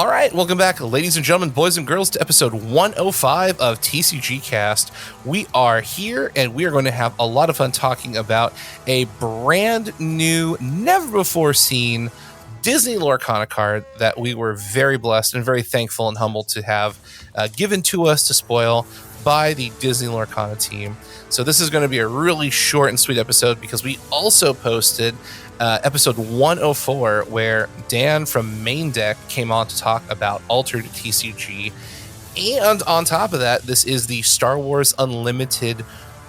All right, welcome back, ladies and gentlemen, boys and girls, to episode 105 of TCG Cast. We are here, and we are going to have a lot of fun talking about a brand new, never-before-seen Disney Lorcana card that we were very blessed and very thankful and humbled to have given to us to spoil by the Disney Lorcana team. So this is going to be a really short and sweet episode because we also posted episode 104, where Dan from Main Deck came on to talk about Altered TCG. And on top of that, this is the Star Wars Unlimited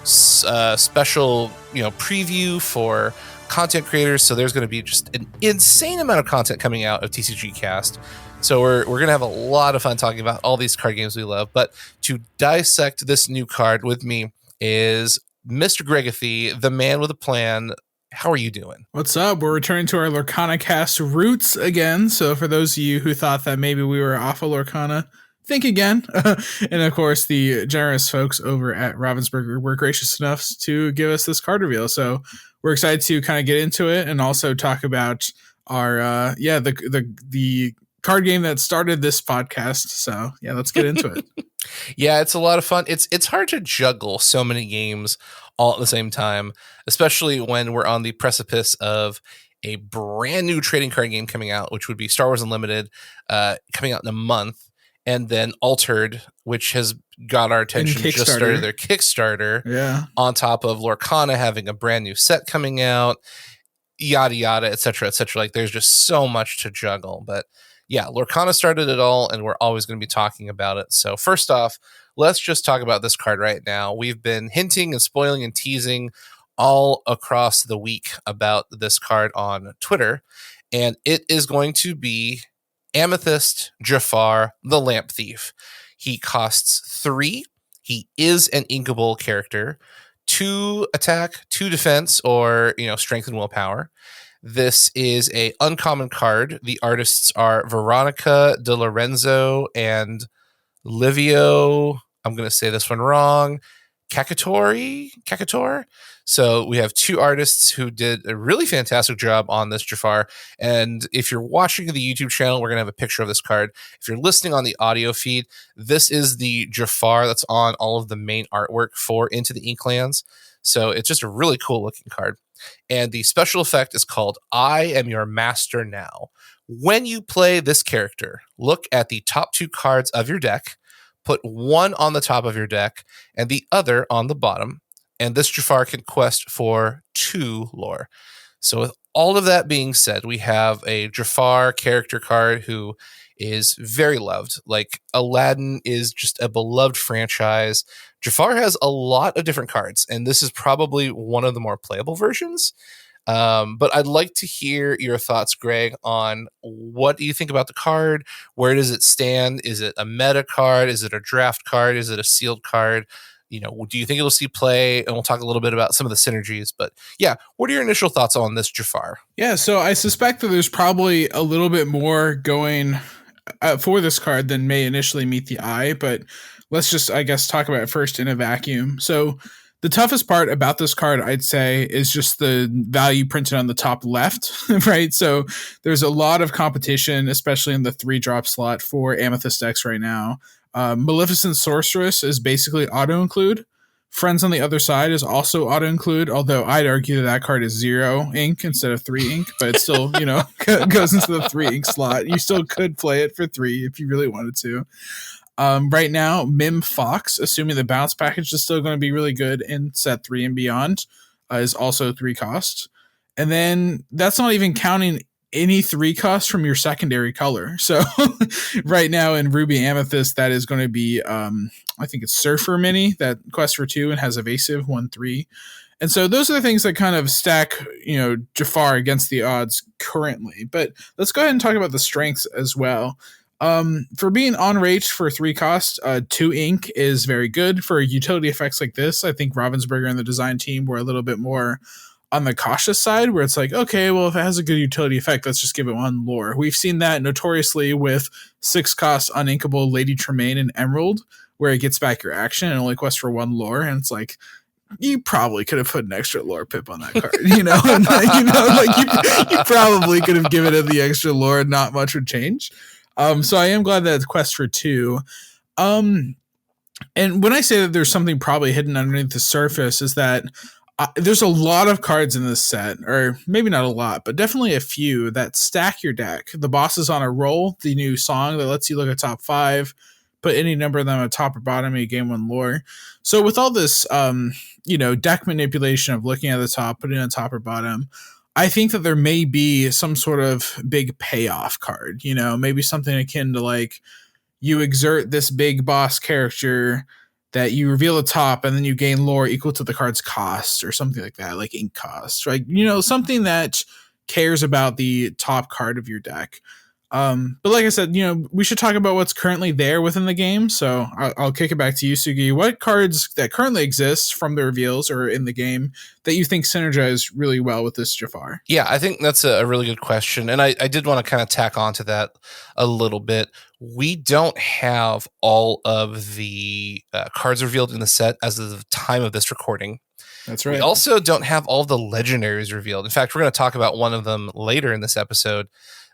special, preview for content creators. So there's going to be just an insane amount of content coming out of TCG Cast. So we're going to have a lot of fun talking about all these card games we love. But to dissect this new card with me is Mr. Gregathy, the man with a plan. How are you doing? What's up? We're returning to our Lorcana cast roots again. So for those of you who thought that maybe we were off of Lorcana, think again. And of course, the generous folks over at Ravensburger were gracious enough to give us this card reveal. So we're excited to kind of get into it and also talk about our the card game that started this podcast. So yeah, let's get into it. Yeah, it's a lot of fun. It's hard to juggle so many games all at the same time, especially when we're on the precipice of a brand new trading card game coming out, which would be Star Wars Unlimited, coming out in a month, and then Altered, which has got our attention, just started their Kickstarter, on top of Lorcana having a brand new set coming out, yada, yada, et cetera, et cetera. Like, there's just so much to juggle. But yeah, Lorcana started it all, and we're always going to be talking about it. So first off, let's just talk about this card right now. We've been hinting and spoiling and teasing all across the week about this card on Twitter, and it is going to be Amethyst Jafar, the Lamp Thief. He costs 3. He is an inkable character. 2 attack, 2 defense, or strength and willpower. This is a uncommon card. The artists are Veronica De Lorenzo and Livio, I'm going to say this one wrong, Kakator. So we have 2 artists who did a really fantastic job on this Jafar. And if you're watching the YouTube channel, we're going to have a picture of this card. If you're listening on the audio feed, this is the Jafar that's on all of the main artwork for Into the Inklands. So it's just a really cool looking card. And the special effect is called I Am Your Master Now. When you play this character, look at the top 2 cards of your deck, put one on the top of your deck and the other on the bottom, and this Jafar can quest for 2 lore. So with all of that being said, we have a Jafar character card who is very loved. Like, Aladdin is just a beloved franchise. Jafar has a lot of different cards, and this is probably one of the more playable versions. But I'd like to hear your thoughts, Greg, on what do you think about the card? Where does it stand? Is it a meta card? Is it a draft card? Is it a sealed card? Do you think it'll see play? And we'll talk a little bit about some of the synergies. But yeah, what are your initial thoughts on this Jafar? Yeah, so I suspect that there's probably a little bit more going for this card than may initially meet the eye. But let's just, I guess, talk about it first in a vacuum. So the toughest part about this card, I'd say, is just the value printed on the top left, right? So there's a lot of competition, especially in the 3-drop slot for Amethyst decks right now. Maleficent Sorceress is basically auto-include. Friends on the Other Side is also auto-include, although I'd argue that card is 0 ink instead of 3 ink, but it still, goes into the 3 ink slot. You still could play it for 3 if you really wanted to. Right now, Mim Fox, assuming the bounce package is still going to be really good in set 3 and beyond, is also 3 cost. And then that's not even counting any 3 costs from your secondary color. So right now in Ruby Amethyst, that is going to be, I think it's Surfer Mini that quests for 2 and has evasive 1/3. And so those are the things that kind of stack, Jafar against the odds currently. But let's go ahead and talk about the strengths as well. For being on rate for 3 cost, 2 ink is very good for utility effects like this. I think Ravensburger and the design team were a little bit more on the cautious side, where it's like, okay, well, if it has a good utility effect, let's just give it 1 lore. We've seen that notoriously with 6 cost uninkable Lady Tremaine and Emerald, where it gets back your action and only quests for 1 lore, and it's like, you probably could have put an extra lore pip on that card, you probably could have given it the extra lore and not much would change. So I am glad that it's quest for 2. Um, and when I say that there's something probably hidden underneath the surface, is that there's a lot of cards in this set, or maybe not a lot, but definitely a few that stack your deck. The Boss is on a Roll, the new song that lets you look at top 5, put any number of them at top or bottom of your game 1 lore. So with all this, deck manipulation of looking at the top, putting it on top or bottom, I think that there may be some sort of big payoff card. Maybe something akin to like, you exert this big boss character that you reveal the top, and then you gain lore equal to the card's cost, or something like that, like ink cost, right? Something that cares about the top card of your deck. But like I said, we should talk about what's currently there within the game. So I'll kick it back to you, Sugi. What cards that currently exist from the reveals or in the game that you think synergize really well with this Jafar? Yeah, I think that's a really good question. And I did want to kind of tack on to that a little bit. We don't have all of the cards revealed in the set as of the time of this recording. That's right. We also don't have all the legendaries revealed. In fact, we're going to talk about one of them later in this episode.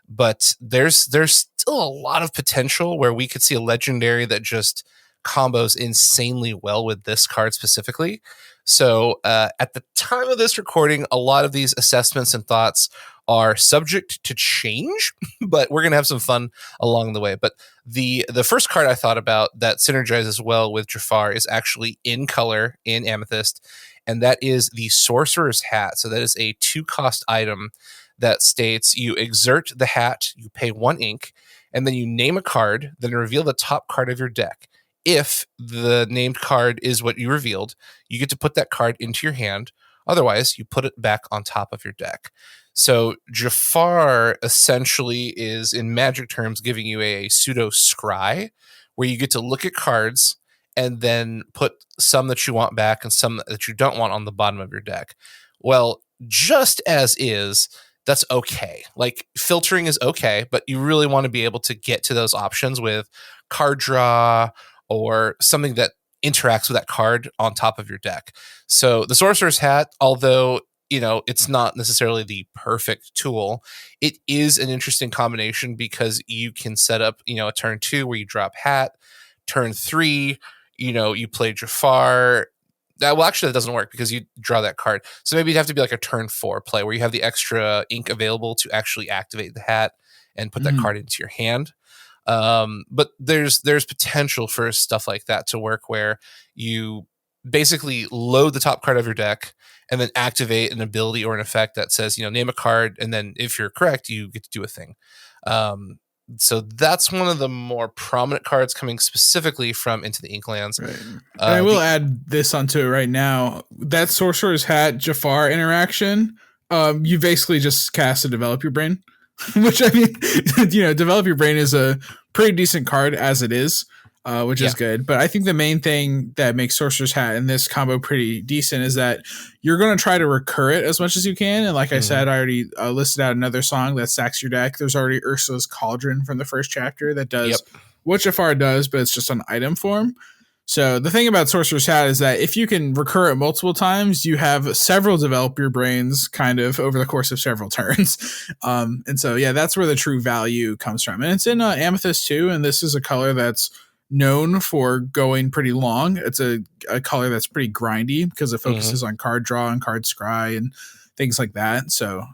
But there's still a lot of potential where we could see a legendary that just combos insanely well with this card specifically. So at the time of this recording, a lot of these assessments and thoughts are subject to change, but we're going to have some fun along the way. But the first card I thought about that synergizes well with Jafar is actually in color in Amethyst, and that is the Sorcerer's Hat. So that is a 2-cost item that states you exert the hat, you pay 1 ink, and then you name a card, then reveal the top card of your deck. If the named card is what you revealed, you get to put that card into your hand. Otherwise, you put it back on top of your deck. So Jafar essentially is, in Magic terms, giving you a pseudo scry, where you get to look at cards and then put some that you want back and some that you don't want on the bottom of your deck. Well, just as is, that's okay. Like, filtering is okay, but you really want to be able to get to those options with card draw or something that interacts with that card on top of your deck. So the Sorcerer's Hat, although it's not necessarily the perfect tool, it is an interesting combination because you can set up, a turn 2 where you drop hat, turn 3, you play Jafar. Well, actually, that doesn't work because you draw that card. So maybe it'd have to be like a turn 4 play where you have the extra ink available to actually activate the hat and put that card into your hand. But there's potential for stuff like that to work where you basically load the top card of your deck and then activate an ability or an effect that says, name a card. And then if you're correct, you get to do a thing. So that's one of the more prominent cards coming specifically from Into the Inklands. Right. I will add this onto it right now. That Sorcerer's Hat Jafar interaction, you basically just cast a Develop Your Brain, which, I mean, Develop Your Brain is a pretty decent card as it is, which is good. But I think the main thing that makes Sorcerer's Hat in this combo pretty decent is that you're going to try to recur it as much as you can. And like I said, I already listed out another song that stacks your deck. There's already Ursula's Cauldron from the first chapter that does what Jafar does, but it's just on item form. So the thing about Sorcerer's Hat is that if you can recur it multiple times, you have several Develop Your Brains kind of over the course of several turns. And so, that's where the true value comes from. And it's in Amethyst too. And this is a color that's known for going pretty long. It's a color that's pretty grindy because it focuses on card draw and card scry and things like that. So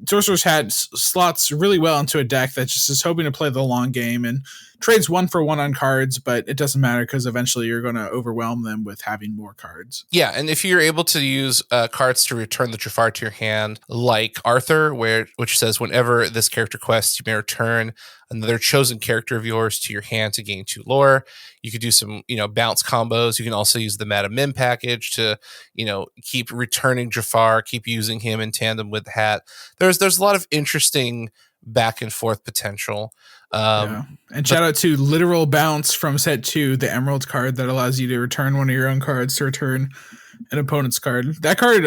Sorcerer's Hat slots really well into a deck that just is hoping to play the long game and trades 1-for-1 on cards, but it doesn't matter because eventually you're going to overwhelm them with having more cards. Yeah, and if you're able to use cards to return the Jafar to your hand, like Arthur, which says whenever this character quests, you may return another chosen character of yours to your hand to gain 2 lore. You could do some, bounce combos. You can also use the Madam Mim package to, keep returning Jafar, keep using him in tandem with the hat. There's a lot of interesting back and forth potential. And shout out to Literal Bounce from set 2, the Emerald card that allows you to return one of your own cards to return an opponent's card. That card,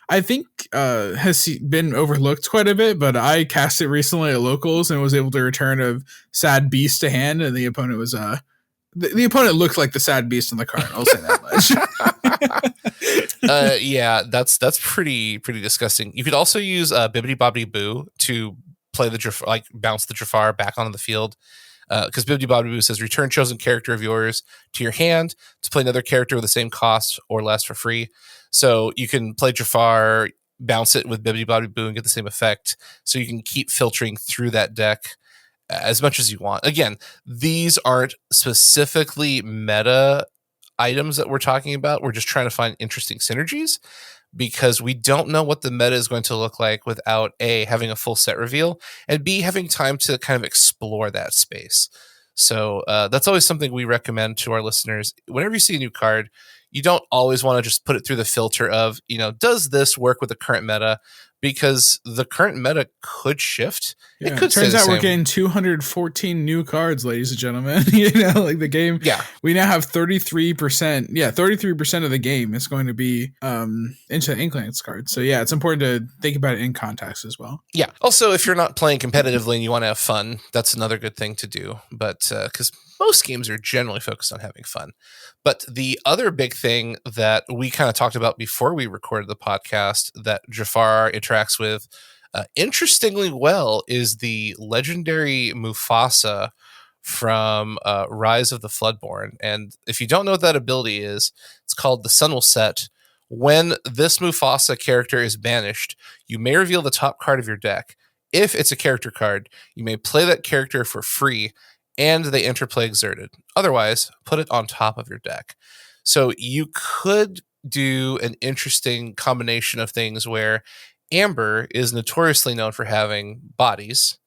I think, has been overlooked quite a bit, but I cast it recently at locals and was able to return a Sad Beast to hand, and the opponent was the opponent looked like the Sad Beast on the card. I'll say that much. That's pretty disgusting. You could also use Bibbidi Bobbidi Boo to play the Jafar, like bounce the Jafar back onto the field because Bibbidi Bobbidi Boo says return chosen character of yours to your hand to play another character with the same cost or less for free. So you can play Jafar, bounce it with Bibbidi Bobbidi Boo and get the same effect. So you can keep filtering through that deck as much as you want. Again, these aren't specifically meta items that we're talking about. We're just trying to find interesting synergies because we don't know what the meta is going to look like without A, having a full set reveal, and B, having time to kind of explore that space. So that's always something we recommend to our listeners. Whenever you see a new card, you don't always want to just put it through the filter of, does this work with the current meta? Because the current meta could shift. Yeah, it could turns out we're getting 214 new cards, ladies and gentlemen. Like the game. Yeah, we now have 33%. Yeah, 33% of the game is going to be Into the Inklands cards. So yeah, it's important to think about it in context as well. Yeah. Also, if you're not playing competitively and you want to have fun, that's another good thing to do. But because most games are generally focused on having fun. But the other big thing that we kind of talked about before we recorded the podcast that Jafar interacts with interestingly well is the legendary Mufasa from Rise of the Floodborn. And if you don't know what that ability is, it's called the Sun Will Set. When this Mufasa character is banished, you may reveal the top card of your deck. If it's a character card, you may play that character for free and they interplay exerted. Otherwise, put it on top of your deck. So you could do an interesting combination of things where Amber is notoriously known for having bodies,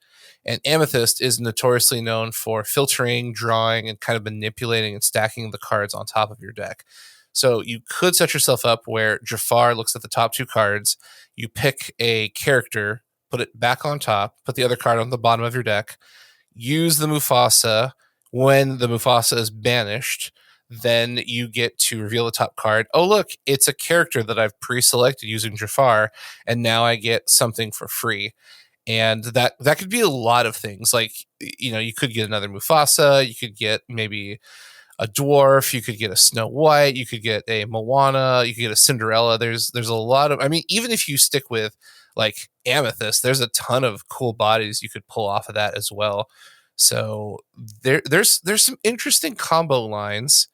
and Amethyst is notoriously known for filtering, drawing, and kind of manipulating and stacking the cards on top of your deck. So you could set yourself up where Jafar looks at the top two cards, you pick a character, put it back on top, put the other card on the bottom of your deck, use the Mufasa. When the Mufasa is banished, then you get to reveal the top card. Oh, look, it's a character that I've pre-selected using Jafar, and now I get something for free. And that could be a lot of things. Like, you could get another Mufasa, you could get maybe a dwarf, you could get a Snow White, you could get a Moana, you could get a Cinderella. There's a lot of, even if you stick with like Amethyst, there's a ton of cool bodies you could pull off of that as well. So there's some interesting combo lines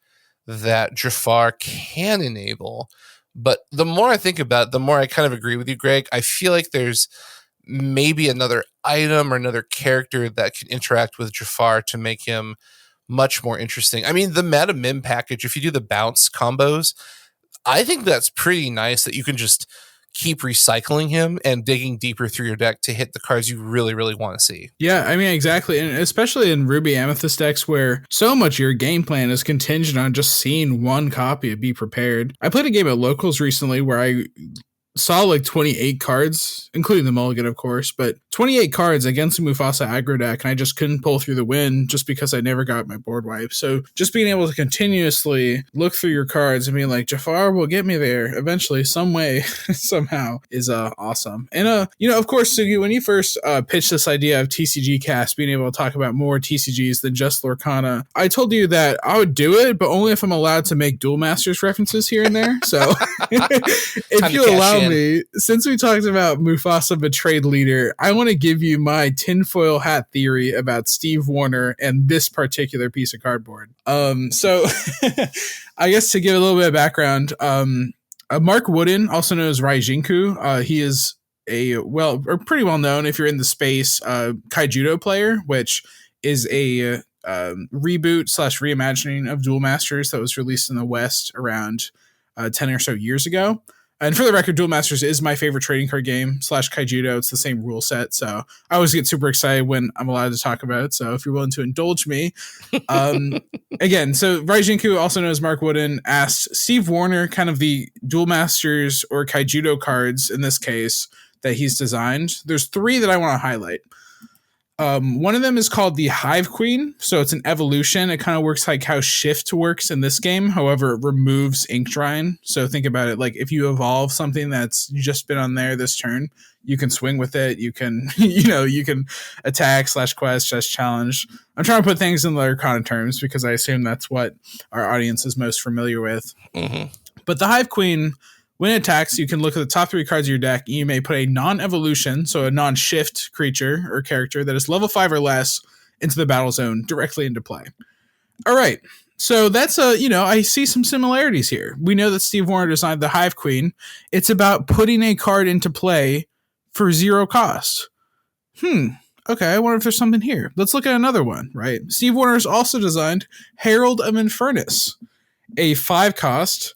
that Jafar can enable. But the more I think about it, the more I kind of agree with you, Greg. I feel like there's maybe another item or another character that can interact with Jafar to make him much more interesting. The Meta Mim package, if you do the bounce combos, I think that's pretty nice that you can just keep recycling him and digging deeper through your deck to hit the cards you really, really want to see. Yeah, exactly. And especially in Ruby Amethyst decks where so much of your game plan is contingent on just seeing one copy of Be Prepared. I played a game at Locals recently where I saw like 28 cards, including the mulligan, of course, but 28 cards against the Mufasa aggro deck, and I just couldn't pull through the win just because I never got my board wipe. So just being able to continuously look through your cards and being like, Jafar will get me there eventually, some way, somehow, is awesome. And, of course, Sugi, when you first pitched this idea of TCG Cast, being able to talk about more TCGs than just Lorcana, I told you that I would do it, but only if I'm allowed to make Duel Masters references here and there. So if you allow me, since we talked about Mufasa Betrayed Leader, I want to give you my tinfoil hat theory about Steve Warner and this particular piece of cardboard. So I guess to give a little bit of background, Mark Wooden, also known as Raijinku, he is pretty well known if you're in the space, Kaijudo player, which is a reboot / reimagining of Duel Masters that was released in the West around 10 or so years ago. And for the record, Duel Masters is my favorite trading card game / Kaijudo. It's the same rule set. So I always get super excited when I'm allowed to talk about it. So if you're willing to indulge me. Again, so Raijinku, also known as Mark Wooden, asked Steve Warner kind of the Duel Masters or Kaijudo cards, in this case, that he's designed. There's 3 that I want to highlight. One of them is called the Hive Queen. So it's an evolution. It kind of works like how Shift works in this game. However, it removes ink drying. So think about it like if you evolve something that's just been on there this turn, you can swing with it. You can, you can attack / quest / challenge. I'm trying to put things in Lorcana terms because I assume that's what our audience is most familiar with. Mm-hmm. But the Hive Queen, when it attacks, you can look at the top 3 cards of your deck, and you may put a non-evolution, so a non-shift creature or character that is level 5 or less, into the battle zone directly into play. All right. So that's I see some similarities here. We know that Steve Warner designed the Hive Queen. It's about putting a card into play for 0 cost. Okay, I wonder if there's something here. Let's look at another one, right? Steve Warner's also designed Herald of Infernus, a 5 cost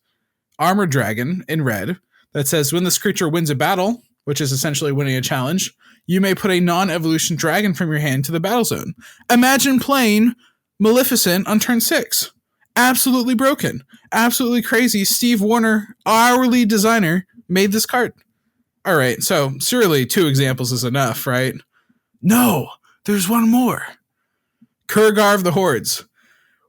armored dragon in red that says when this creature wins a battle, which is essentially winning a challenge, you may put a non-evolution dragon from your hand to the battle zone. Imagine playing Maleficent on turn 6. Absolutely broken. Absolutely crazy. Steve Warner, our lead designer, made this card. All right, so surely 2 examples is enough, right? No, there's one more. Kurgar of the Hordes.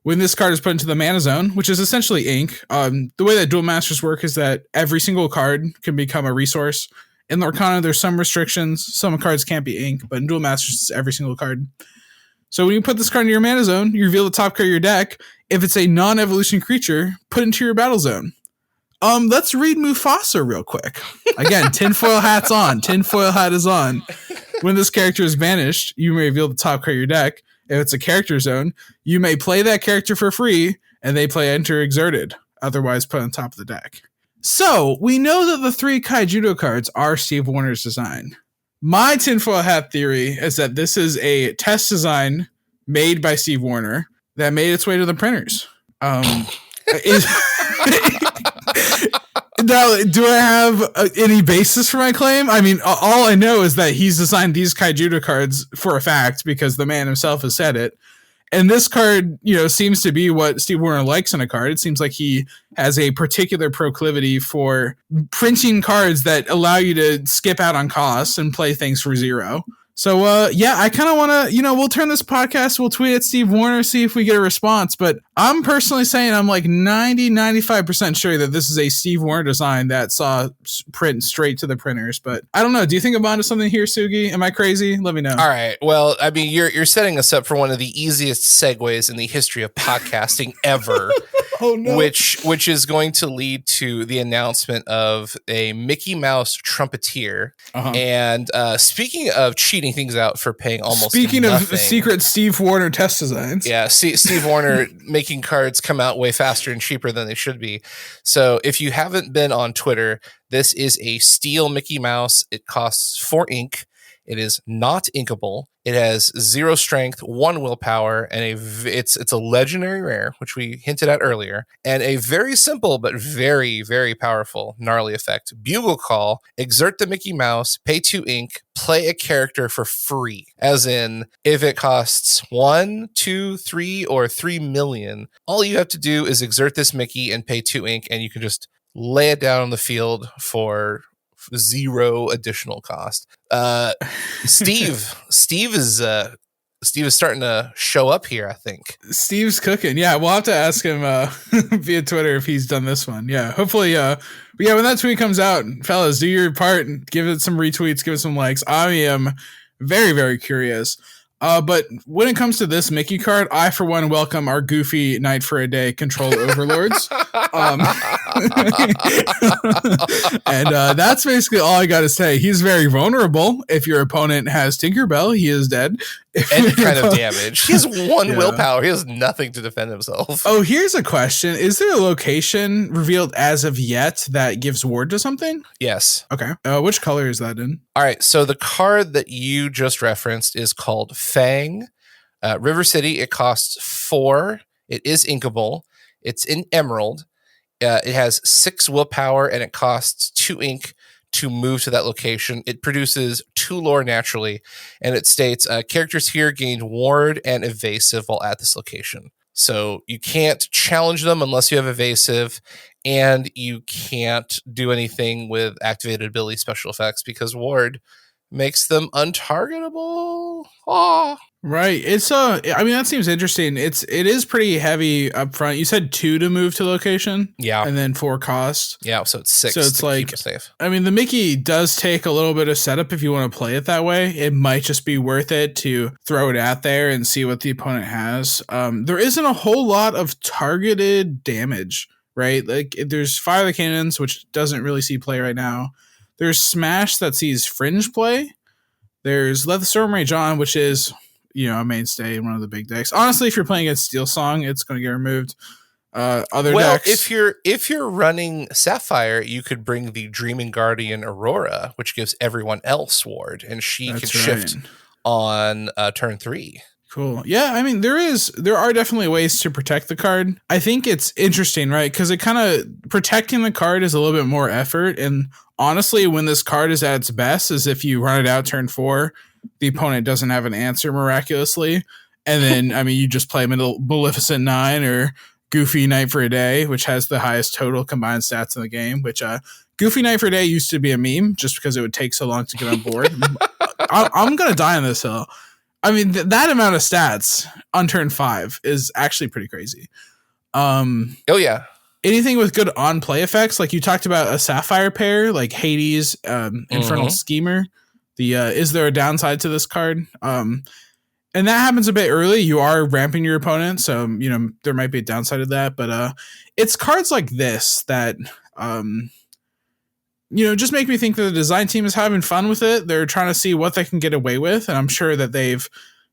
When this card is put into the mana zone, which is essentially ink, the way that Duel Masters work is that every single card can become a resource. In Lorcana, there's some restrictions. Some cards can't be ink, but in Duel Masters, it's every single card. So when you put this card into your mana zone, you reveal the top card of your deck. If it's a non-evolution creature, put into your battle zone. Let's read Mufasa real quick. Again, tinfoil hat's on. Tinfoil hat is on. When this character is banished, you may reveal the top card of your deck. If it's a character zone, you may play that character for free, and they play Enter Exerted, otherwise put on top of the deck. So, we know that the 3 Kaijudo cards are Steve Warner's design. My tinfoil hat theory is that this is a test design made by Steve Warner that made its way to the printers. Now, do I have any basis for my claim? I mean, all I know is that he's designed these Kaijudo cards for a fact because the man himself has said it. And this card, seems to be what Steve Warner likes in a card. It seems like he has a particular proclivity for printing cards that allow you to skip out on costs and play things for 0. So, I kind of want to, we'll turn this podcast, we'll tweet at Steve Warner, see if we get a response. But I'm personally saying I'm like 95% sure that this is a Steve Warner design that saw print straight to the printers. But I don't know. Do you think I'm onto something here, Sugi? Am I crazy? Let me know. All right. Well, I mean, you're setting us up for one of the easiest segues in the history of podcasting ever. Oh, no. Which is going to lead to the announcement of a Mickey Mouse trumpeter. Uh-huh. And speaking of cheating things out for paying almost Speaking nothing, of secret Steve Warner test designs. Yeah, Steve Warner making cards come out way faster and cheaper than they should be. So if you haven't been on Twitter, this is a steel Mickey Mouse. It costs 4 ink. It is not inkable. It has 0 strength, 1 willpower, and it's a legendary rare, which we hinted at earlier, and a very simple but very, very powerful gnarly effect. Bugle Call, exert the Mickey Mouse, pay 2 ink, play a character for free. As in, if it costs 1, 2, 3, or 3 million, all you have to do is exert this Mickey and pay 2 ink, and you can just lay it down on the field for 0 additional cost. Steve is starting to show up here, I think. Steve's cooking. Yeah, we'll have to ask him via Twitter if he's done this one. Yeah, hopefully. When that tweet comes out, fellas, do your part and give it some retweets, give it some likes. I am very, very curious. But when it comes to this Mickey card, I, for one, welcome our goofy Night for a Day control overlords. And that's basically all I got to say. He's very vulnerable. If your opponent has Tinkerbell, he is dead. Any kind of damage. He has 1 willpower. He has nothing to defend himself. Oh, here's a question. Is there a location revealed as of yet that gives ward to something? Yes. Okay. Which color is that in? All right. So the card that you just referenced is called Fang. River City, it costs 4. It is inkable. It's in Emerald. It has 6 willpower, and it costs 2 ink to move to that location. It produces 2 lore naturally, and it states characters here gain ward and evasive while at this location. So you can't challenge them unless you have evasive, and you can't do anything with activated ability special effects because ward makes them untargetable. Right. It's that seems interesting. It is pretty heavy up front. You said 2 to move to location. Yeah. And then 4 cost. Yeah. So it's 6. So it's to like, keep it safe. I mean, the Mickey does take a little bit of setup if you want to play it that way. It might just be worth it to throw it out there and see what the opponent has. There isn't a whole lot of targeted damage, right? Like there's Fire the Cannons, which doesn't really see play right now. There's Smash that sees fringe play. There's Let the Storm Rage On, which is a mainstay in one of the big decks. Honestly, if you're playing against Steel Song, it's going to get removed. Other decks, if you're running Sapphire, you could bring the Dreaming Guardian Aurora, which gives everyone else ward, and she could shift on turn 3. Cool. Yeah, I mean, there are definitely ways to protect the card. I think it's interesting, right? Because it kind of protecting the card is a little bit more effort. And honestly, when this card is at its best, is if you run it out turn 4, the opponent doesn't have an answer miraculously, and then I mean, you just play Maleficent 9 or Goofy Night for a Day, which has the highest total combined stats in the game. Which Goofy Night for a Day used to be a meme just because it would take so long to get on board. I'm gonna die on this hill. I mean, that amount of stats on turn 5 is actually pretty crazy. Oh, yeah. Anything with good on-play effects, like you talked about a Sapphire pair, like Hades, Infernal Schemer. Is there a downside to this card? And that happens a bit early. You are ramping your opponent, so, there might be a downside to that. But it's cards like this that... just make me think that the design team is having fun with it. They're trying to see what they can get away with. And I'm sure that they've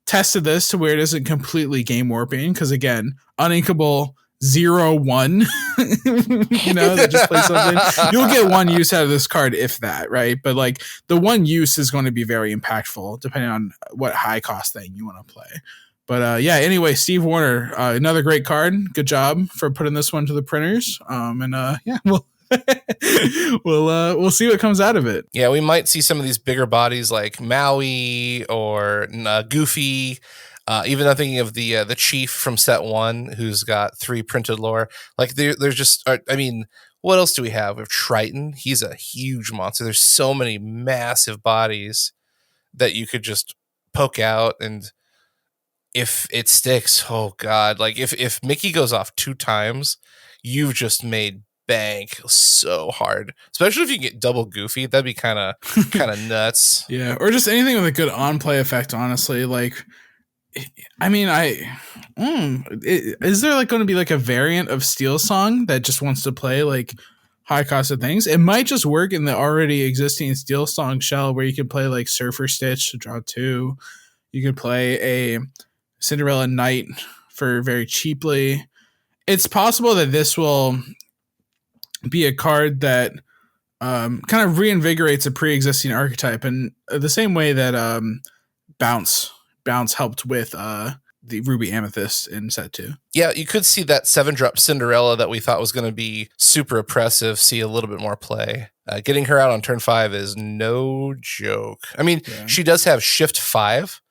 tested this to where it isn't completely game warping. Because again, uninkable 0-1, that just play something. You'll get one use out of this card, if that, right? But like the one use is going to be very impactful depending on what high cost thing you want to play. But anyway, Steve Warner, another great card. Good job for putting this one to the printers. We'll see what comes out of it. Yeah, we might see some of these bigger bodies like Maui or Goofy. Even I'm thinking of the Chief from set 1, who's got 3 printed lore. Like there's just, I mean, what else do we have? We have Triton. He's a huge monster. There's so many massive bodies that you could just poke out, and if it sticks, oh god! Like if Mickey goes off 2 times, you've just made bank so hard, especially if you get double Goofy. That'd be kind of nuts. Yeah, or just anything with a good on-play effect, honestly. Like, I mean, is there like going to be like a variant of Steel Song that just wants to play like high cost of things? It might just work in the already existing Steel Song shell where you can play like Surfer Stitch to draw 2. You could play a Cinderella Knight for very cheaply. It's possible that this will be a card that kind of reinvigorates a pre-existing archetype, and the same way that Bounce helped with the Ruby Amethyst in set 2. Yeah, you could see that 7-drop Cinderella that we thought was going to be super oppressive see a little bit more play. Getting her out on turn 5 is no joke. I mean, She does have shift 5,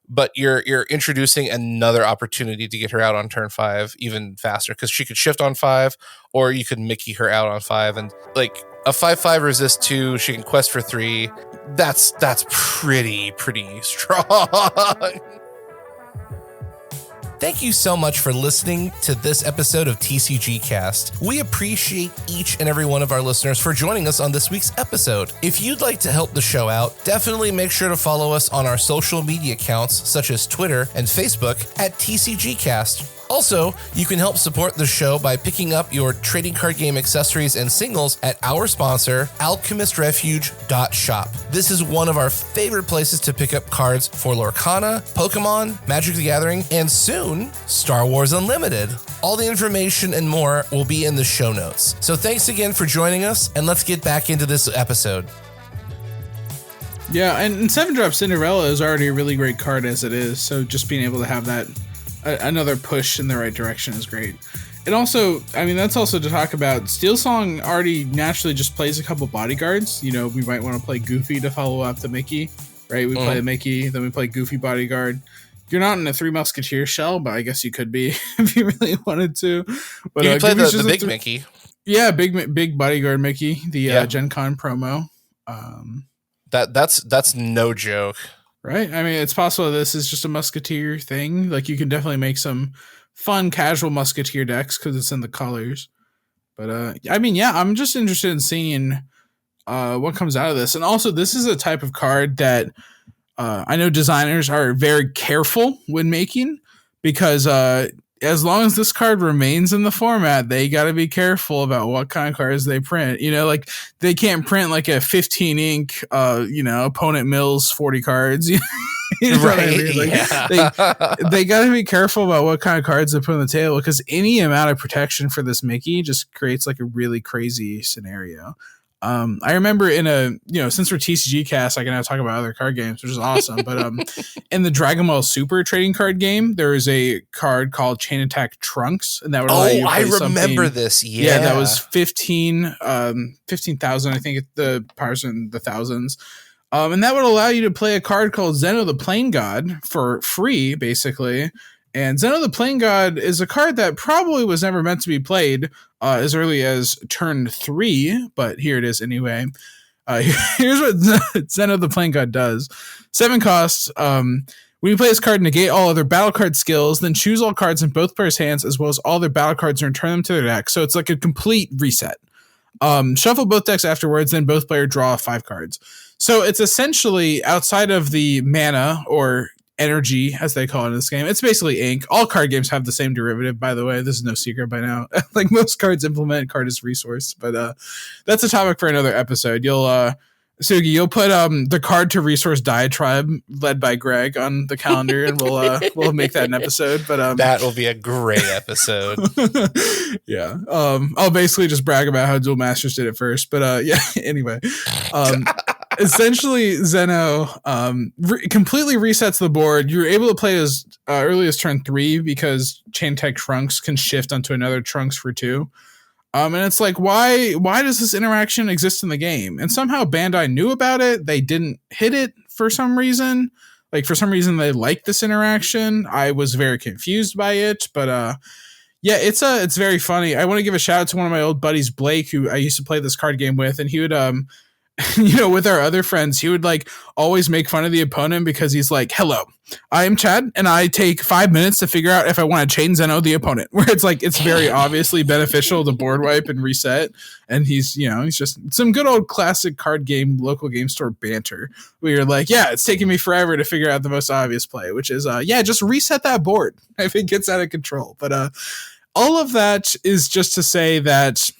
but you're introducing another opportunity to get her out on turn 5 even faster, because she could shift on 5, or you could Mickey her out on 5, and like a 5/5 resist 2, she can quest for 3. That's pretty strong. Thank you so much for listening to this episode of TCG Cast. We appreciate each and every one of our listeners for joining us on this week's episode. If you'd like to help the show out, definitely make sure to follow us on our social media accounts such as Twitter and Facebook at TCG Cast. Also, you can help support the show by picking up your trading card game accessories and singles at our sponsor, alchemistrefuge.shop. This is one of our favorite places to pick up cards for Lorcana, Pokemon, Magic the Gathering, and soon, Star Wars Unlimited. All the information and more will be in the show notes. So thanks again for joining us, and let's get back into this episode. Yeah, and 7-drop Cinderella is already a really great card as it is, so just being able to have that another push in the right direction is great. And also, I mean, that's also to talk about Steel Song already naturally just plays a couple bodyguards. We might want to play Goofy to follow up the Mickey, right? We play Mickey, then we play Goofy bodyguard. You're not in a 3 Musketeer shell, but I guess you could be if you really wanted to. But you can play the big Mickey. Yeah, big bodyguard Mickey, the Gen Con promo. That's no joke. Right? I mean, it's possible this is just a Musketeer thing. Like, you can definitely make some fun, casual Musketeer decks because it's in the colors. But, I mean, yeah, I'm just interested in seeing what comes out of this. And also, this is a type of card that I know designers are very careful when making, because as long as this card remains in the format, they got to be careful about what kind of cards they print. Like they can't print like a 15 ink, opponent mills 40 cards. You know what I Right? mean? Like Yeah. they got to be careful about what kind of cards they put on the table, because any amount of protection for this Mickey just creates like a really crazy scenario. I remember in since we're TCG Cast, I can now talk about other card games, which is awesome. But in the Dragon Ball Super trading card game, there is a card called Chain Attack Trunks, and that would allow you to I play remember something. this. Yeah, that was Yeah. 15,000. I think the powers in the thousands. And that would allow you to play a card called Zeno the Plain God for free, basically. And Zeno the Plain God is a card that probably was never meant to be played as early as turn 3, but here it is anyway. Here's what Zeno the Plain God does. 7 costs. When you play this card, negate all other battle card skills, then choose all cards in both players' hands as well as all their battle cards and return them to their deck. So it's like a complete reset. Shuffle both decks afterwards, then both players draw 5 cards. So it's essentially, outside of the mana or energy, as they call it in this game, it's basically ink. All card games have the same derivative, by the way. This is no secret by now. Like most cards implement card as resource, but that's a topic for another episode. Sugi, you'll put the card to resource diatribe led by Greg on the calendar, and we'll make that an episode. But that will be a great episode. Yeah. I'll basically just brag about how Duel Masters did it first. But yeah. Anyway, essentially Zeno completely resets the board. You're able to play as early as turn 3 because Chain Tech Trunks can shift onto another Trunks for 2. And it's like, why does this interaction exist in the game? And somehow Bandai knew about it. They didn't hit it for some reason. Like, for some reason, they liked this interaction. I was very confused by it. But yeah, it's very funny. I want to give a shout out to one of my old buddies, Blake, who I used to play this card game with. And he would with our other friends, he would like always make fun of the opponent because he's like, hello, I am Chad, and I take 5 minutes to figure out if I want to chain Zeno the opponent, where it's like, it's very obviously beneficial to board wipe and reset. And he's just some good old classic card game, local game store banter where you're like, yeah, it's taking me forever to figure out the most obvious play, which is, just reset that board if it gets out of control. But all of that is just to say that,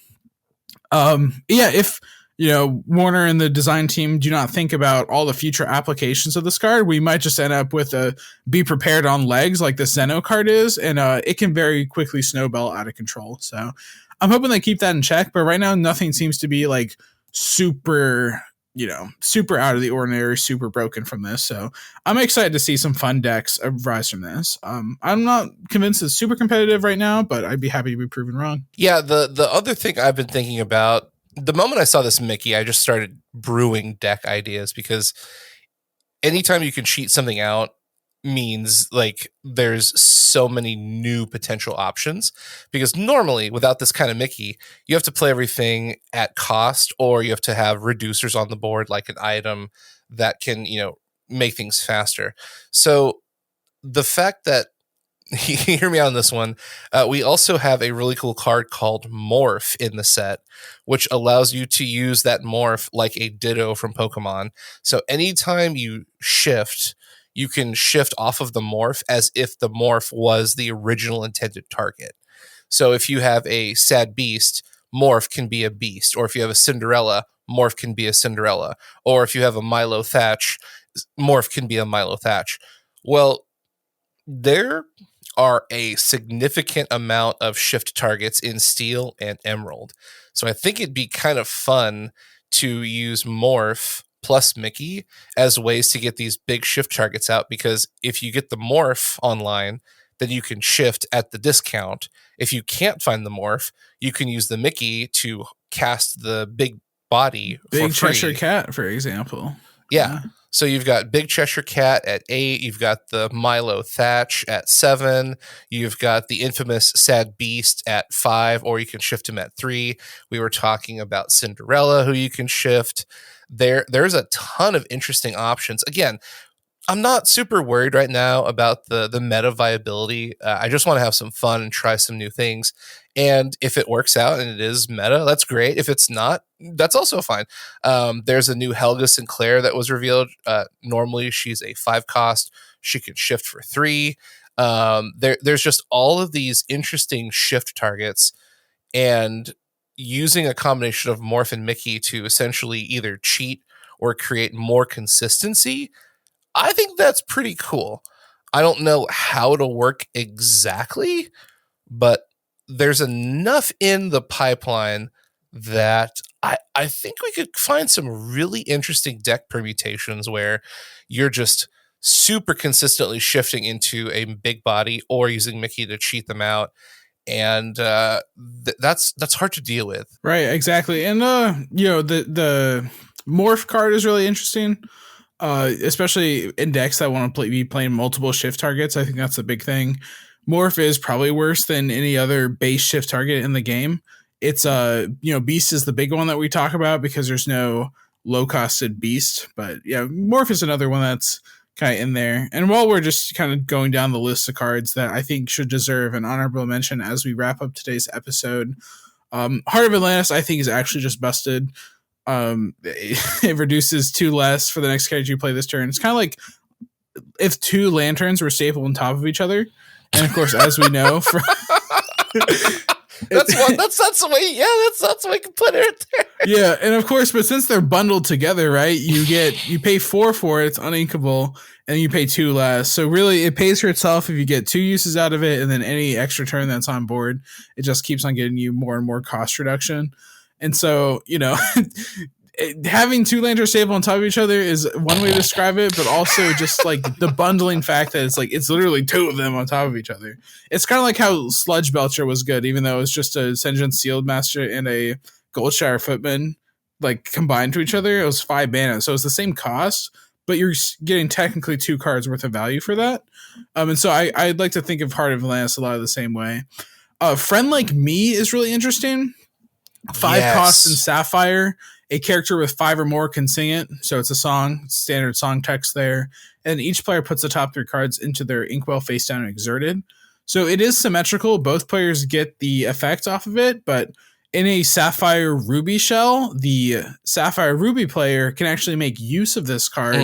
if Warner and the design team do not think about all the future applications of this card, we might just end up with a be prepared on legs like the Zeno card is, and it can very quickly snowball out of control. So I'm hoping they keep that in check, but right now nothing seems to be like super out of the ordinary, super broken from this. So I'm excited to see some fun decks arise from this. I'm not convinced it's super competitive right now, but I'd be happy to be proven wrong. Yeah, the other thing I've been thinking about, the moment I saw this Mickey, I just started brewing deck ideas, because anytime you can cheat something out means like there's so many new potential options, because normally without this kind of Mickey, you have to play everything at cost, or you have to have reducers on the board, like an item that can, make things faster. So the fact that hear me out on this one. We also have a really cool card called Morph in the set, which allows you to use that morph like a Ditto from Pokemon. So anytime you shift, you can shift off of the morph as if the morph was the original intended target. So if you have a Sad Beast, Morph can be a Beast. Or if you have a Cinderella, Morph can be a Cinderella. Or if you have a Milo Thatch, Morph can be a Milo Thatch. Well, there are a significant amount of shift targets in Steel and Emerald. So I think it'd be kind of fun to use Morph plus Mickey as ways to get these big shift targets out, because if you get the Morph online, then you can shift at the discount. If you can't find the Morph, you can use the Mickey to cast the big body Big for free. Cheshire Cat, for example. Yeah. So you've got Big Cheshire Cat at 8. You've got the Milo Thatch at 7. You've got the infamous Sad Beast at 5, or you can shift him at 3. We were talking about Cinderella, who you can shift. There's a ton of interesting options. Again, I'm not super worried right now about the meta viability. I just want to have some fun and try some new things. And if it works out and it is meta, that's great. If it's not, that's also fine. There's a new Helga Sinclair that was revealed. Normally, she's a 5 cost. She can shift for 3. There's just all of these interesting shift targets, and using a combination of Morph and Mickey to essentially either cheat or create more consistency. I think that's pretty cool. I don't know how it'll work exactly, but there's enough in the pipeline that I think we could find some really interesting deck permutations where you're just super consistently shifting into a big body or using Mickey to cheat them out. And that's hard to deal with. Right, exactly. And the morph card is really interesting. Especially in decks that want to be playing multiple shift targets. I think that's a big thing. Morph is probably worse than any other base shift target in the game. It's Beast is the big one that we talk about because there's no low costed Beast, but yeah, Morph is another one that's kind of in there. And while we're just kind of going down the list of cards that I think should deserve an honorable mention as we wrap up today's episode, Heart of Atlantis I think is actually just busted. It reduces 2 less for the next character you play this turn. It's kind of like if 2 lanterns were stapled on top of each other, and of course, as we know, that's the way. Yeah, that's the way you can put it there. Yeah, and of course, but since they're bundled together, right? You pay 4 for it. It's uninkable, and you pay 2 less. So really, it pays for itself if you get 2 uses out of it, and then any extra turn that's on board, it just keeps on getting you more and more cost reduction. And so, having 2 lanterns stapled on top of each other is one way to describe it, but also just like the bundling fact that it's literally 2 of them on top of each other. It's kind of like how Sludge Belcher was good, even though it was just a Sen'jin Sealed Master and a Goldshire Footman like combined to each other. It was 5 mana, so it's the same cost, but you're getting technically 2 cards worth of value for that. And so I'd like to think of Heart of Atlantis a lot of the same way. Friend Like Me is really interesting. 5 costs in Sapphire. A character with 5 or more can sing it. So it's a song, standard song text there. And each player puts the top 3 cards into their Inkwell face down and exerted. So it is symmetrical. Both players get the effect off of it, but in a Sapphire Ruby shell, the Sapphire Ruby player can actually make use of this card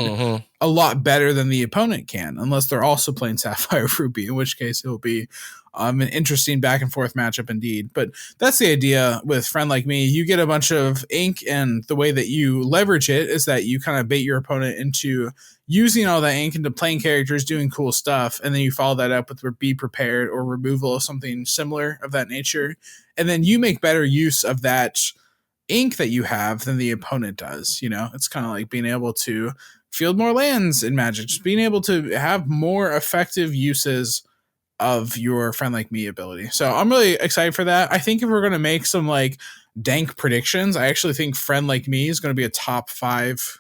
a lot better than the opponent can, unless they're also playing Sapphire Ruby, in which case it will be an interesting back and forth matchup indeed. But that's the idea with Friend Like Me. You get a bunch of ink, and the way that you leverage it is that you kind of bait your opponent into using all that ink into playing characters, doing cool stuff, and then you follow that up with Be Prepared or removal of something similar of that nature. And then you make better use of that ink that you have than the opponent does. It's kind of like being able to field more lands in Magic, just being able to have more effective uses of your Friend Like Me ability. So I'm really excited for that. I think if we're going to make some like dank predictions, I actually think Friend Like Me is going to be a top 5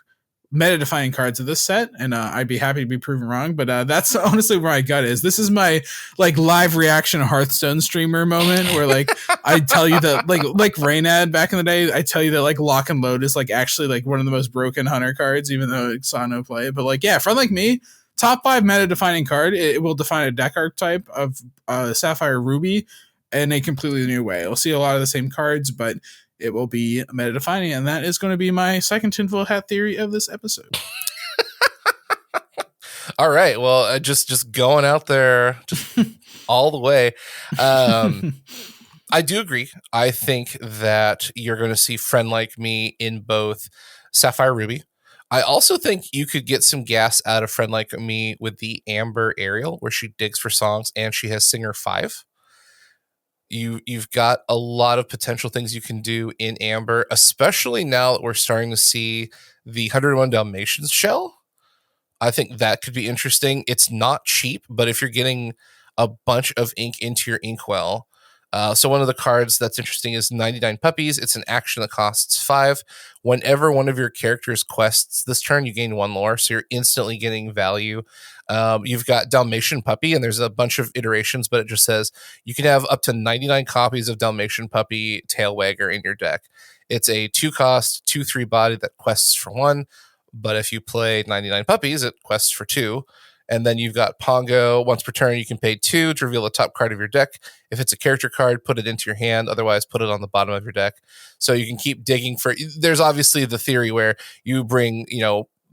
meta defining cards of this set, and I'd be happy to be proven wrong, but that's honestly where my gut is. This is my like live reaction Hearthstone streamer moment where like I tell you that like Raynad back in the day, I tell you that like Lock and Load is like actually like one of the most broken hunter cards, even though it saw no play. But like, yeah, Friend Like Me, top 5 meta defining card. It will define a deck archetype of Sapphire Ruby in a completely new way. We'll see a lot of the same cards, but it will be meta defining, and that is going to be my second tinfoil hat theory of this episode. All right. Well, just going out there just all the way. I do agree. I think that you're going to see Friend Like Me in both Sapphire Ruby. I also think you could get some gas out of Friend Like Me with the Amber Ariel, where she digs for songs and she has Singer 5. You've got a lot of potential things you can do in Amber, especially now that we're starting to see the 101 Dalmatians shell. I think that could be interesting. It's not cheap, but if you're getting a bunch of ink into your Inkwell, so one of the cards that's interesting is 99 Puppies. It's an action that costs 5. Whenever one of your characters quests this turn, you gain 1 lore, so you're instantly getting value. You've got Dalmatian Puppy, and there's a bunch of iterations, but it just says you can have up to 99 copies of Dalmatian Puppy Tailwagger in your deck. It's a 2-cost, 2/3 body that quests for 1, but if you play 99 Puppies, it quests for 2. And then you've got Pongo. Once per turn, you can pay 2 to reveal the top card of your deck. If it's a character card, put it into your hand. Otherwise, put it on the bottom of your deck. So you can keep digging for... There's obviously the theory where you bring,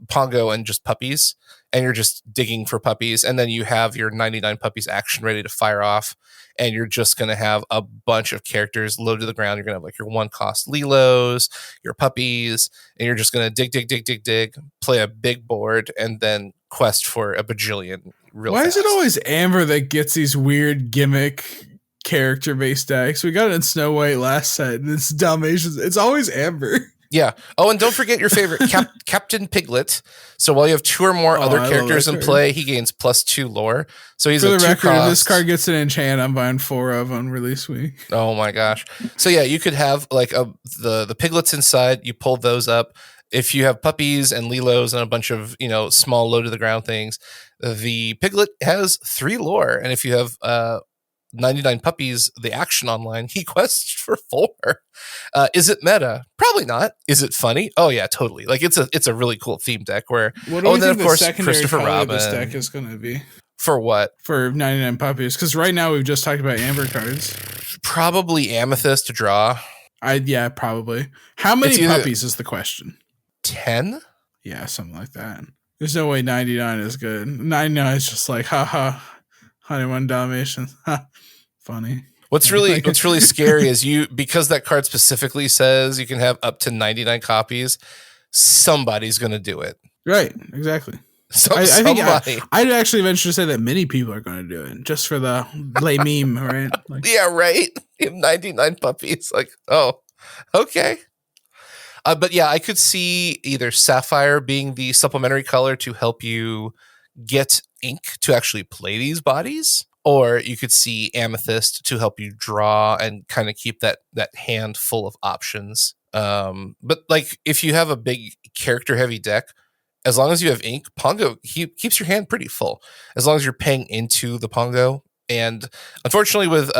Pongo and just puppies, and you're just digging for puppies. And then you have your 99 Puppies action ready to fire off. And you're just going to have a bunch of characters loaded to the ground. You're going to have like your 1-cost Lilos, your puppies, and you're just going to dig, play a big board, and then quest for a bajillion real Why fast. is it always Amber that gets these weird gimmick character based decks? We got it in Snow White last set, and it's Dalmatians. It's always Amber. Yeah. Oh, and don't forget your favorite, Captain Piglet. So while you have 2 or more other characters in play, he gains +2 lore. So he's for a the 2 record. cost. If this card gets an enchant, I'm buying 4 of on release week. Oh my gosh. So yeah, you could have like the piglets inside. You pull those up. If you have puppies and Lilos and a bunch of, small low to the ground things, the piglet has 3 lore. And if you have 99 puppies, the action online, he quests for 4. Is it meta? Probably not. Is it funny? Oh yeah, totally. Like it's a really cool theme deck where what do you think the secondary color of this deck is going to be? For what? For 99 puppies, because right now we've just talked about Amber cards. Probably Amethyst to draw. Yeah, probably. How many puppies is the question? 10? Yeah, something like that. There's no way 99 is good. 99 is just like, haha, 101 Dalmatians. Funny. What's really scary is because that card specifically says you can have up to 99 copies, somebody's going to do it. Right, exactly. I think I'd actually venture to say that many people are going to do it just for the lay meme, right? Like, yeah, right. You have 99 puppies. Like, oh, okay. But yeah, I could see either Sapphire being the supplementary color to help you get ink to actually play these bodies, or you could see Amethyst to help you draw and kind of keep that hand full of options. But like if you have a big character heavy deck, as long as you have ink, Pongo keeps your hand pretty full. As long as you're paying into the Pongo. And unfortunately, with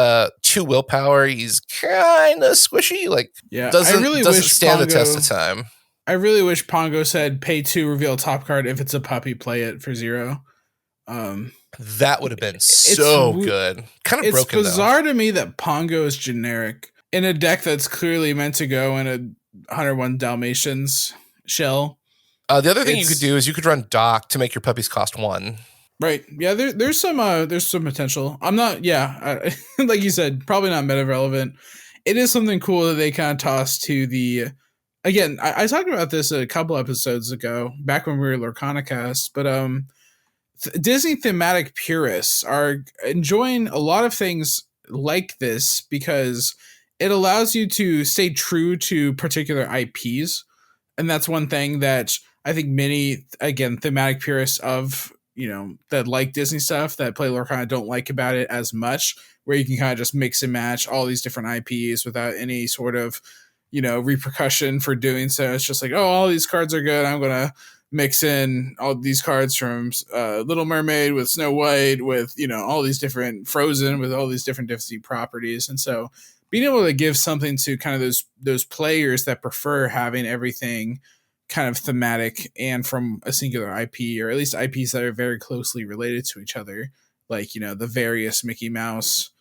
2 willpower, he's kind of squishy. Like, doesn't stand the test of time. I really wish Pongo said pay 2, reveal top card. If it's a puppy, play it for 0. That would have been so good. Kind of broken. It's bizarre to me that Pongo is generic in a deck that's clearly meant to go in a 101 Dalmatians shell. The other thing you could do is you could run Dock to make your puppies cost 1. Right. Yeah, there's some potential. I'm not, like you said, probably not meta relevant. It is something cool that they kind of tossed to the, again, I talked about this a couple episodes ago, back when we were Lorcana Cast, but Disney thematic purists are enjoying a lot of things like this because it allows you to stay true to particular IPs. And that's one thing that I think many, again, thematic purists of, that like Disney stuff that play Lorcana don't like about it as much, where you can kind of just mix and match all these different IPs without any sort of, repercussion for doing so. It's just like, oh, all these cards are good. I'm going to mix in all these cards from Little Mermaid with Snow White with, all these different Frozen with all these different Disney properties. And so being able to give something to kind of those players that prefer having everything kind of thematic and from a singular IP, or at least IPs that are very closely related to each other, like, the various Mickey Mouse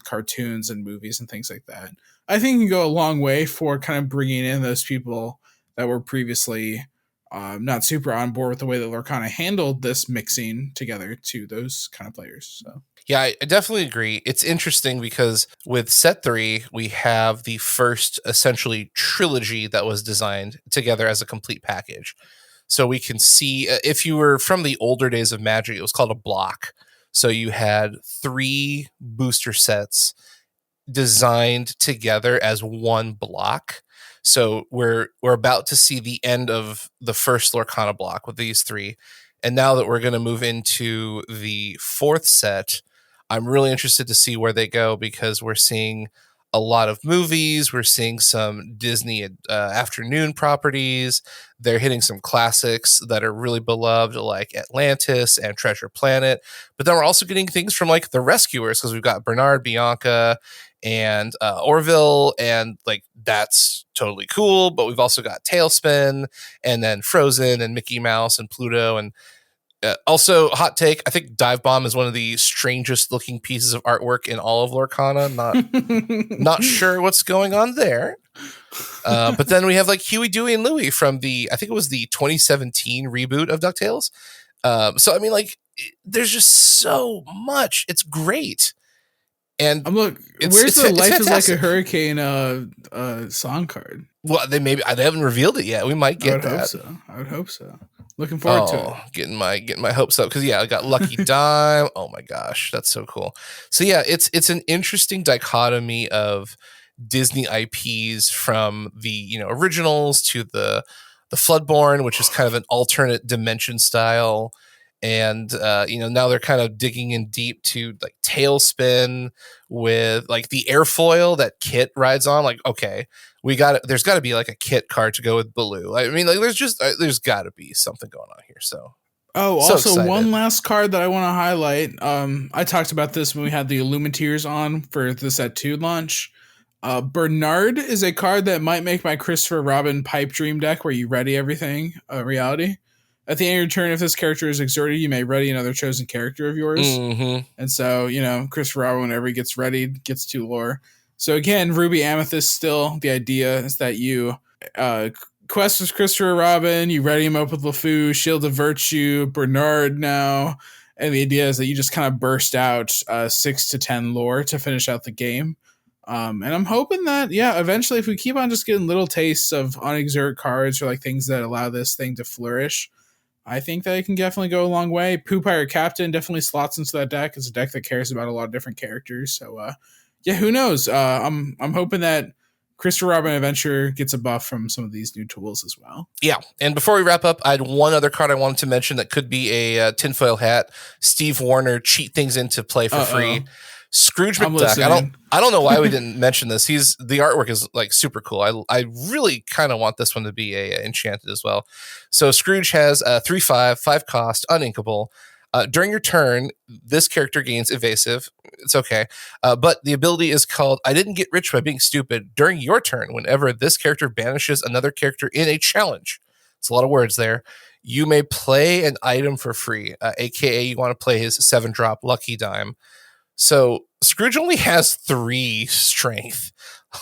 cartoons and movies and things like that, I think can go a long way for kind of bringing in those people that were previously not super on board with the way that Lorcana handled this mixing together to those kind of players. So yeah, I definitely agree. It's interesting because with set 3, we have the first essentially trilogy that was designed together as a complete package. So we can see, if you were from the older days of Magic, it was called a block. So you had 3 booster sets designed together as one block. So we're about to see the end of the first Lorcana block with these 3. And now that we're going to move into the 4th set, I'm really interested to see where they go, because we're seeing a lot of movies. We're seeing some Disney afternoon properties. They're hitting some classics that are really beloved, like Atlantis and Treasure Planet. But then we're also getting things from like The Rescuers, because we've got Bernard, Bianca, and Orville, and like that's totally cool. But we've also got Tailspin, and then Frozen, and Mickey Mouse, and Pluto, and also, hot take, I think Dive Bomb is one of the strangest looking pieces of artwork in all of Lorcana. Not sure what's going on there. But then we have like Huey, Dewey, and Louie from I think it was the 2017 reboot of DuckTales. So, I mean, like, there's just so much. It's great. And where's the Life is Like a Hurricane song card? Well, they haven't revealed it yet. We might get that. I would hope so. Looking forward to it. Oh, getting my hopes up because I got Lucky Dime. Oh my gosh, that's so cool. So yeah, it's an interesting dichotomy of Disney IPs from the originals to the Floodborn, which is kind of an alternate dimension style, and now they're kind of digging in deep to like Tailspin with like the airfoil that Kit rides on. Like, okay, there's got to be like a Kit card to go with Baloo. I mean, like there's got to be something going on here. So so Also excited. one last card that I want to highlight. I talked about this when we had the Illuminators on for the Set 2 launch. Bernard is a card that might make my Christopher Robin Pipe Dream deck where you ready everything a reality. At the end of your turn, if this character is exerted, you may ready another chosen character of yours. Mm-hmm. And so, Christopher Robin, whenever he gets readied, gets 2 lore. So again, Ruby Amethyst still, the idea is that you quest with Christopher Robin, you ready him up with LeFou, Shield of Virtue, Bernard now, and the idea is that you just kind of burst out 6 to 10 lore to finish out the game. And I'm hoping that, eventually if we keep on just getting little tastes of unexert cards or like things that allow this thing to flourish, I think that it can definitely go a long way. Pooh Pirate Captain definitely slots into that deck. It's a deck that cares about a lot of different characters. So, who knows? I'm hoping that Christopher Robin Adventure gets a buff from some of these new tools as well. Yeah, and before we wrap up, I had one other card I wanted to mention that could be a tinfoil hat. Steve Warner cheat things into play for free. Scrooge McDuck. I don't know why we didn't mention this. The artwork is like super cool. I really kind of want this one to be a enchanted as well. So Scrooge has a 3/5, 5 cost, uninkable. During your turn, this character gains evasive. It's okay. But the ability is called I Didn't Get Rich by Being Stupid. During your turn, whenever this character banishes another character in a challenge, it's a lot of words there, you may play an item for free, aka you want to play his 7-drop Lucky Dime. So Scrooge only has 3 strength.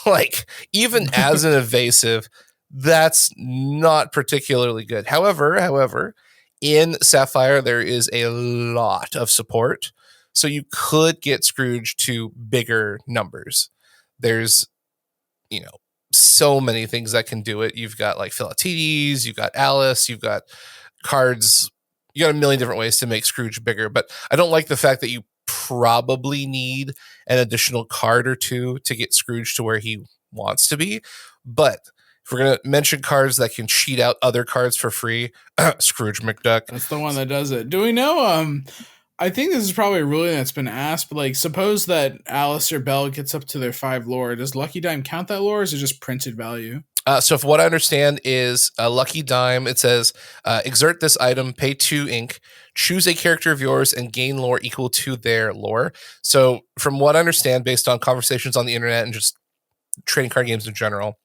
Like, even as an evasive, that's not particularly good. However, in Sapphire, there is a lot of support. So you could get Scrooge to bigger numbers. There's, so many things that can do it. You've got like Philatides, you've got Alice, you've got cards. You got a million different ways to make Scrooge bigger. But I don't like the fact that you probably need an additional card or 2 to get Scrooge to where he wants to be. But if we're going to mention cards that can cheat out other cards for free, Scrooge McDuck. That's the one that does it. Do we know? I think this is probably a ruling that's been asked, but like, suppose that Alice or Belle gets up to their 5 lore. Does Lucky Dime count that lore, or is it just printed value? So if what I understand is a Lucky Dime, it says, exert this item, pay 2 ink, choose a character of yours, and gain lore equal to their lore. So from what I understand, based on conversations on the internet and just trading card games in general,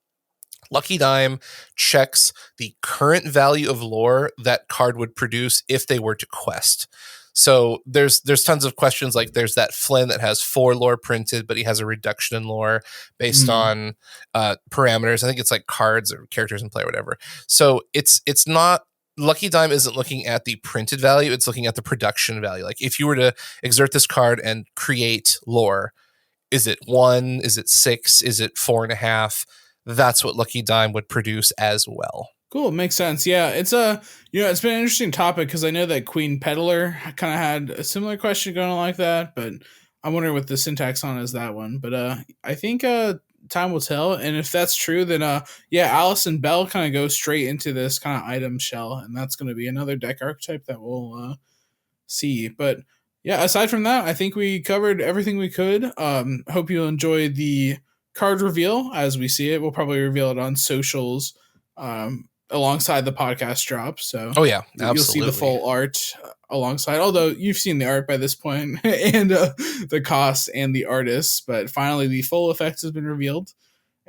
Lucky Dime checks the current value of lore that card would produce if they were to quest. So there's tons of questions, like there's that Flynn that has 4 lore printed, but he has a reduction in lore based on parameters. I think it's like cards or characters in play or whatever. So it's not, Lucky Dime isn't looking at the printed value, it's looking at the production value. Like if you were to exert this card and create lore, is it 1? Is it 6? Is it 4.5? That's what Lucky Dime would produce as well. Cool, makes sense. Yeah, it's it's been an interesting topic because I know that Queen Peddler kind of had a similar question going on like that, but I'm wondering what the syntax on is that one. But I think time will tell, and if that's true, then Alice and Belle kind of go straight into this kind of item shell, and that's going to be another deck archetype that we'll see. But yeah, aside from that, I think we covered everything we could. Hope you enjoy the card reveal as we see it. We'll probably reveal it on socials alongside the podcast drop. So absolutely. You'll see the full art alongside, although you've seen the art by this point and the cost and the artists, but finally the full effects has been revealed.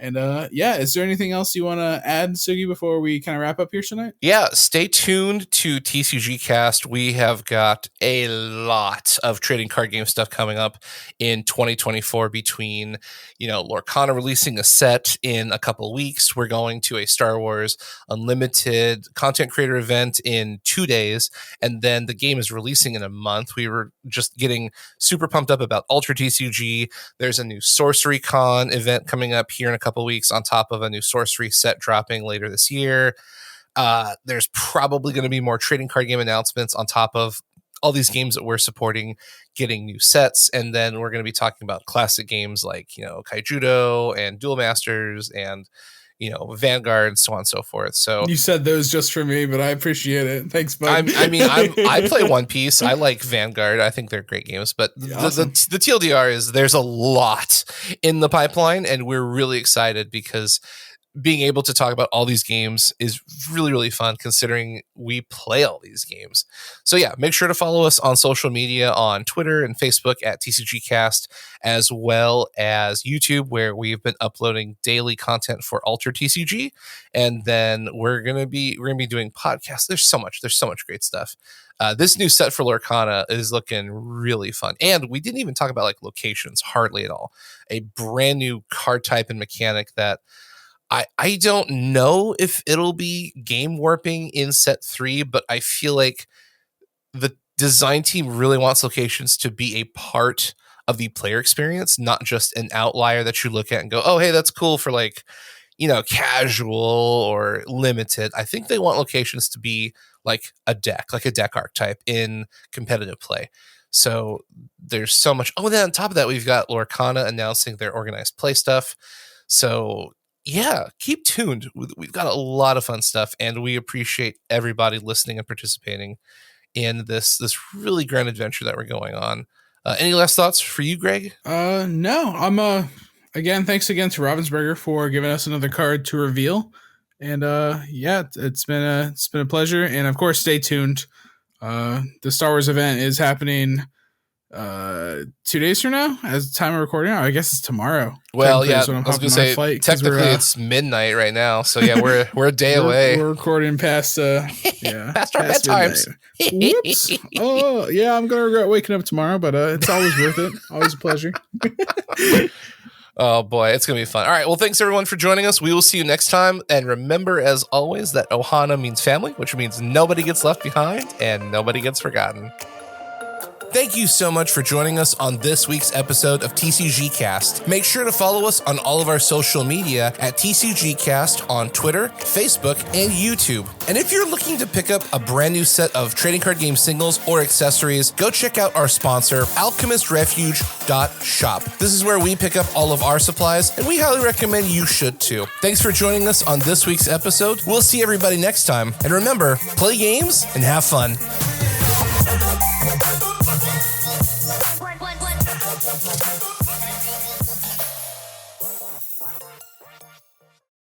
And is there anything else you want to add, Sugi, before we kind of wrap up here tonight? Yeah, stay tuned to TCG Cast. We have got a lot of trading card game stuff coming up in 2024 between, Lorcana releasing a set in a couple of weeks. We're going to a Star Wars Unlimited content creator event in 2 days, and then the game is releasing in a month. We were just getting super pumped up about Ultra TCG. There's a new Sorcery Con event coming up here in a couple of weeks on top of a new Sorcery set dropping later this year. There's probably going to be more trading card game announcements on top of all these games that we're supporting getting new sets. And then we're going to be talking about classic games like, Kaijudo and Duel Masters and, Vanguard and so on and so forth. So you said those just for me, but I appreciate it. Thanks, bud. I play One Piece. I like Vanguard. I think they're great games, but Awesome. the TLDR is there's a lot in the pipeline, and we're really excited because being able to talk about all these games is really, really fun considering we play all these games. So yeah, make sure to follow us on social media on Twitter and Facebook at TCG Cast, as well as YouTube, where we've been uploading daily content for Alter TCG. And then we're going to be doing podcasts. There's so much great stuff. This new set for Lorcana is looking really fun. And we didn't even talk about like locations hardly at all. A brand new card type and mechanic that I don't know if it'll be game warping in set 3, but I feel like the design team really wants locations to be a part of the player experience, not just an outlier that you look at and go, oh, hey, that's cool for like, casual or limited. I think they want locations to be like a deck archetype in competitive play. So there's so much. Oh, and then on top of that, we've got Lorcana announcing their organized play stuff. So yeah, keep tuned. We've got a lot of fun stuff, and we appreciate everybody listening and participating in this really grand adventure that we're going on. Any last thoughts for you, Greg? No. I'm again, thanks again to Ravensburger for giving us another card to reveal. And it's been a pleasure. And of course, stay tuned. The Star Wars event is happening 2 days from now as time of recording. I guess it's tomorrow. Well, yeah, I was gonna say technically it's midnight right now, so yeah, we're a day away. We're recording past past our bedtimes. Whoops. Oh yeah, I'm gonna regret waking up tomorrow, but it's always worth it. Always a pleasure. Oh boy, it's gonna be fun. All right, well, thanks everyone for joining us. We will see you next time, and remember, as always, that Ohana means family, which means nobody gets left behind and nobody gets forgotten. Thank you so much for joining us on this week's episode of TCG Cast. Make sure to follow us on all of our social media at TCG Cast on Twitter, Facebook, and YouTube. And if you're looking to pick up a brand new set of trading card game singles or accessories, go check out our sponsor, alchemistrefuge.shop. This is where we pick up all of our supplies, and we highly recommend you should too. Thanks for joining us on this week's episode. We'll see everybody next time. And remember, play games and have fun.